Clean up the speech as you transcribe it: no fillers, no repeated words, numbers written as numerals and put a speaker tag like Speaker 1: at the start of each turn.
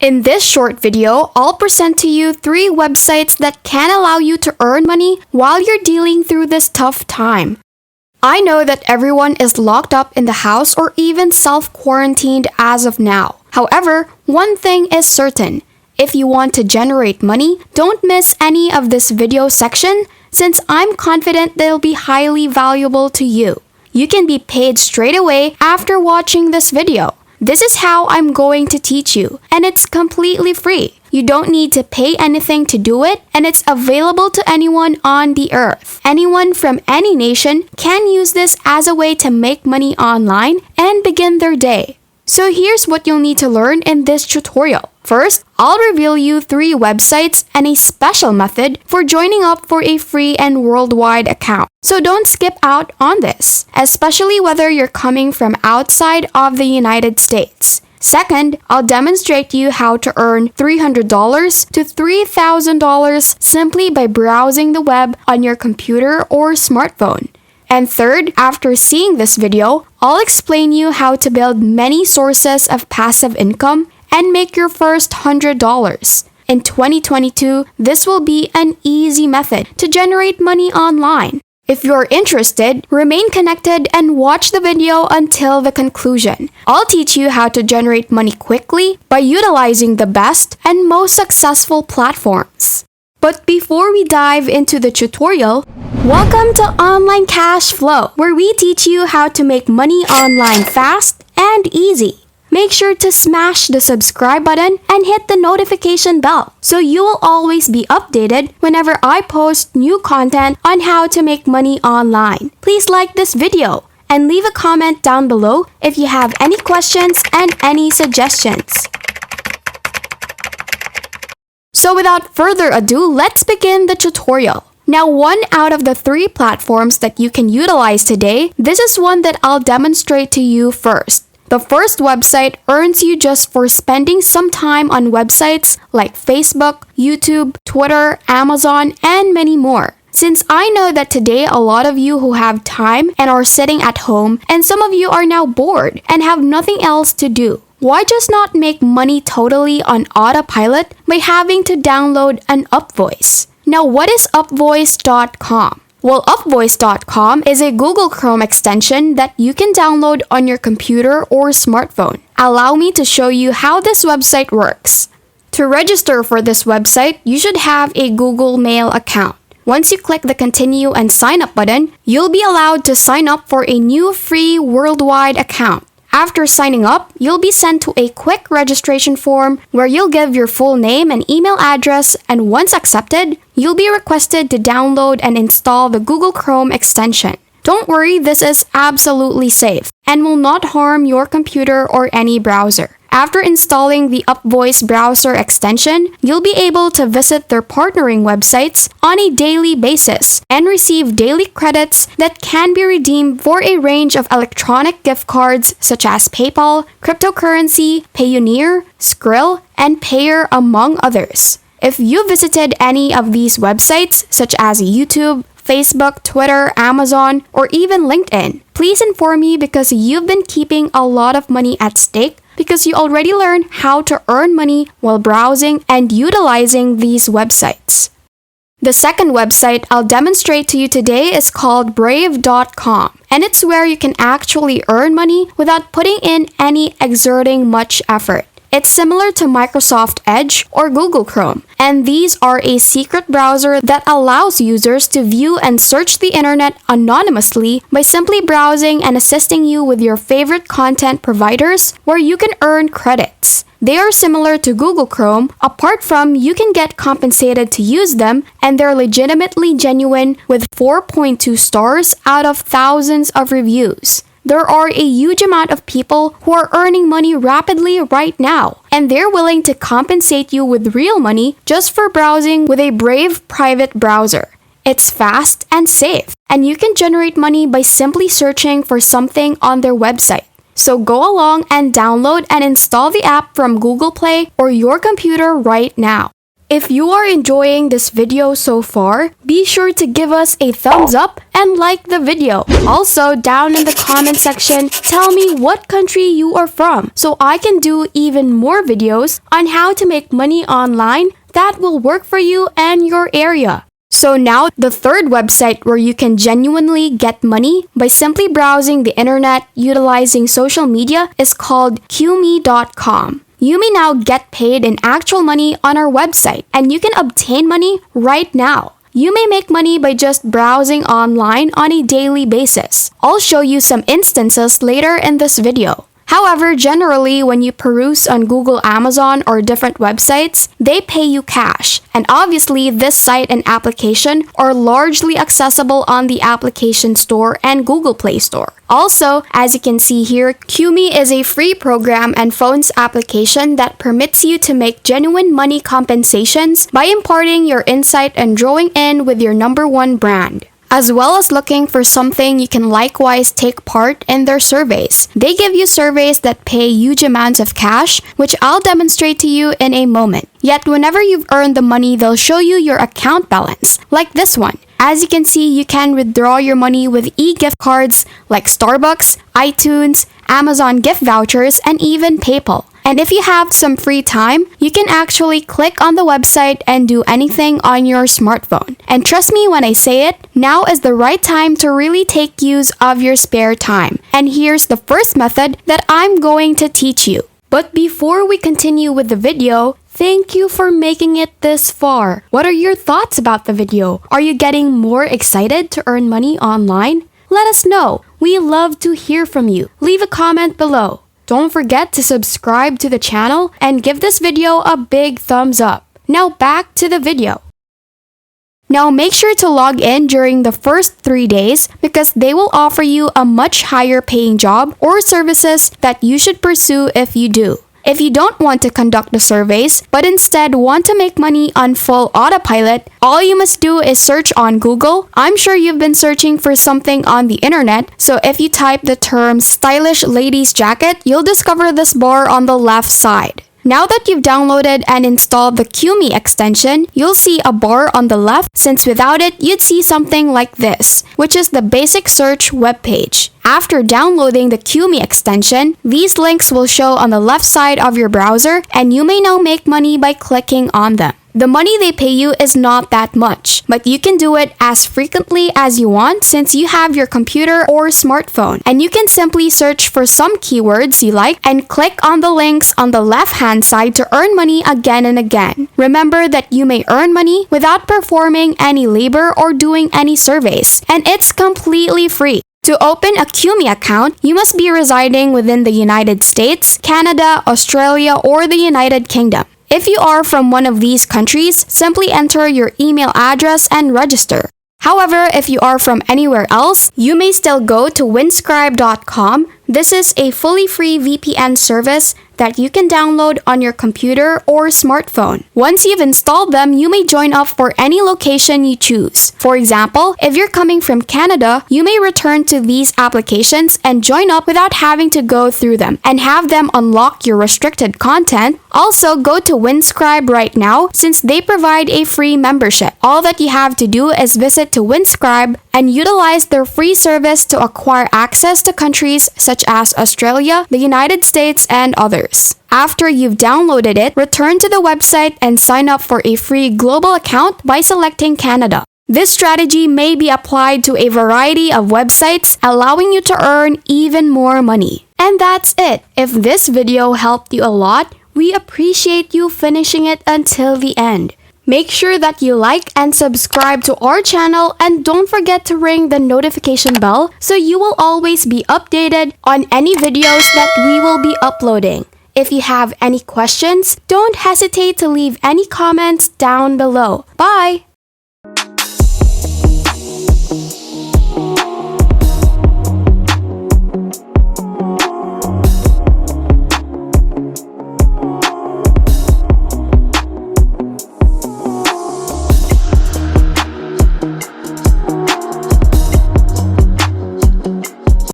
Speaker 1: In this short video, I'll present to you 3 websites that can allow you to earn money while you're dealing through this tough time. I know that everyone is locked up in the house or even self-quarantined as of now. However, one thing is certain. If you want to generate money, don't miss any of this video section since I'm confident they'll be highly valuable to you. You can be paid straight away after watching this video. This is how I'm going to teach you, and it's completely free. You don't need to pay anything to do it, and it's available to anyone on the earth. Anyone from any nation can use this as a way to make money online and begin their day. So here's what you'll need to learn in this tutorial. First, I'll reveal you 3 websites and a special method for joining up for a free and worldwide account. So don't skip out on this, especially whether you're coming from outside of the United States. Second, I'll demonstrate you how to earn $300 to $3,000 simply by browsing the web on your computer or smartphone. And third, after seeing this video, I'll explain you how to build many sources of passive income and make your first $100. In 2022, this will be an easy method to generate money online. If you're interested, remain connected and watch the video until the conclusion. I'll teach you how to generate money quickly by utilizing the best and most successful platforms. But before we dive into the tutorial, welcome to Online Cash Flow, where we teach you how to make money online fast and easy. Make sure to smash the subscribe button and hit the notification bell so you will always be updated whenever I post new content on how to make money online. Please like this video and leave a comment down below if you have any questions and any suggestions. So without further ado, let's begin the tutorial. Now, 1 out of the 3 platforms that you can utilize today, this is one that I'll demonstrate to you first. The first website earns you just for spending some time on websites like Facebook, YouTube, Twitter, Amazon, and many more. Since I know that today a lot of you who have time and are sitting at home, and some of you are now bored and have nothing else to do, why just not make money totally on autopilot by having to download an Upvoice? Now, what is Upvoice.com? Well, Upvoice.com is a Google Chrome extension that you can download on your computer or smartphone. Allow me to show you how this website works. To register for this website, you should have a Google Mail account. Once you click the Continue and Sign Up button, you'll be allowed to sign up for a new free worldwide account. After signing up, you'll be sent to a quick registration form where you'll give your full name and email address, and once accepted, you'll be requested to download and install the Google Chrome extension. Don't worry, this is absolutely safe and will not harm your computer or any browser. After installing the Upvoice browser extension, you'll be able to visit their partnering websites on a daily basis and receive daily credits that can be redeemed for a range of electronic gift cards such as PayPal, cryptocurrency, Payoneer, Skrill, and Payer, among others. If you visited any of these websites such as YouTube, Facebook, Twitter, Amazon, or even LinkedIn, please inform me because you've been keeping a lot of money at stake because you already learned how to earn money while browsing and utilizing these websites. The second website I'll demonstrate to you today is called Brave.com, and it's where you can actually earn money without putting in any exerting much effort. It's similar to Microsoft Edge or Google Chrome, and these are a secret browser that allows users to view and search the internet anonymously by simply browsing and assisting you with your favorite content providers where you can earn credits. They are similar to Google Chrome, apart from you can get compensated to use them, and they're legitimately genuine with 4.2 stars out of thousands of reviews. There are a huge amount of people who are earning money rapidly right now, and they're willing to compensate you with real money just for browsing with a Brave private browser. It's fast and safe, and you can generate money by simply searching for something on their website. So go along and download and install the app from Google Play or your computer right now. If you are enjoying this video so far, be sure to give us a thumbs up and like the video. Also, down in the comment section, tell me what country you are from so I can do even more videos on how to make money online that will work for you and your area. So now, the third website where you can genuinely get money by simply browsing the internet utilizing social media is called QMe.com. You may now get paid in actual money on our website, and you can obtain money right now. You may make money by just browsing online on a daily basis. I'll show you some instances later in this video. However, generally, when you peruse on Google, Amazon, or different websites, they pay you cash. And obviously, this site and application are largely accessible on the application store and Google Play Store. Also, as you can see here, QMe is a free program and phones application that permits you to make genuine money compensations by imparting your insight and drawing in with your #1 brand, as well as looking for something you can likewise take part in their surveys. They give you surveys that pay huge amounts of cash, which I'll demonstrate to you in a moment. Yet whenever you've earned the money, they'll show you your account balance, like this one. As you can see, you can withdraw your money with e-gift cards like Starbucks, iTunes, Amazon gift vouchers, and even PayPal. And if you have some free time, you can actually click on the website and do anything on your smartphone. And trust me when I say it, now is the right time to really take use of your spare time. And here's the first method that I'm going to teach you. But before we continue with the video, thank you for making it this far. What are your thoughts about the video? Are you getting more excited to earn money online? Let us know. We love to hear from you. Leave a comment below. Don't forget to subscribe to the channel and give this video a big thumbs up. Now back to the video. Now make sure to log in during the first 3 days because they will offer you a much higher paying job or services that you should pursue if you do. If you don't want to conduct the surveys, but instead want to make money on full autopilot, all you must do is search on Google. I'm sure you've been searching for something on the internet, so if you type the term stylish ladies jacket, you'll discover this bar on the left side. Now that you've downloaded and installed the QMe extension, you'll see a bar on the left since without it, you'd see something like this, which is the basic search webpage. After downloading the QMe extension, these links will show on the left side of your browser and you may now make money by clicking on them. The money they pay you is not that much, but you can do it as frequently as you want since you have your computer or smartphone. And you can simply search for some keywords you like and click on the links on the left-hand side to earn money again and again. Remember that you may earn money without performing any labor or doing any surveys, and it's completely free. To open a QMe account, you must be residing within the United States, Canada, Australia, or the United Kingdom. If you are from one of these countries, simply enter your email address and register. However, if you are from anywhere else, you may still go to winscribe.com. This is a fully free VPN service that you can download on your computer or smartphone. Once you've installed them, you may join up for any location you choose. For example, if you're coming from Canada, you may return to these applications and join up without having to go through them and have them unlock your restricted content. Also, go to Winscribe right now since they provide a free membership. All that you have to do is visit to Winscribe and utilize their free service to acquire access to countries such as Australia, the United States, and others. After you've downloaded it, return to the website and sign up for a free global account by selecting Canada. This strategy may be applied to a variety of websites, allowing you to earn even more money. And that's it. If this video helped you a lot, we appreciate you finishing it until the end. Make sure that you like and subscribe to our channel and don't forget to ring the notification bell so you will always be updated on any videos that we will be uploading. If you have any questions, don't hesitate to leave any comments down below. Bye!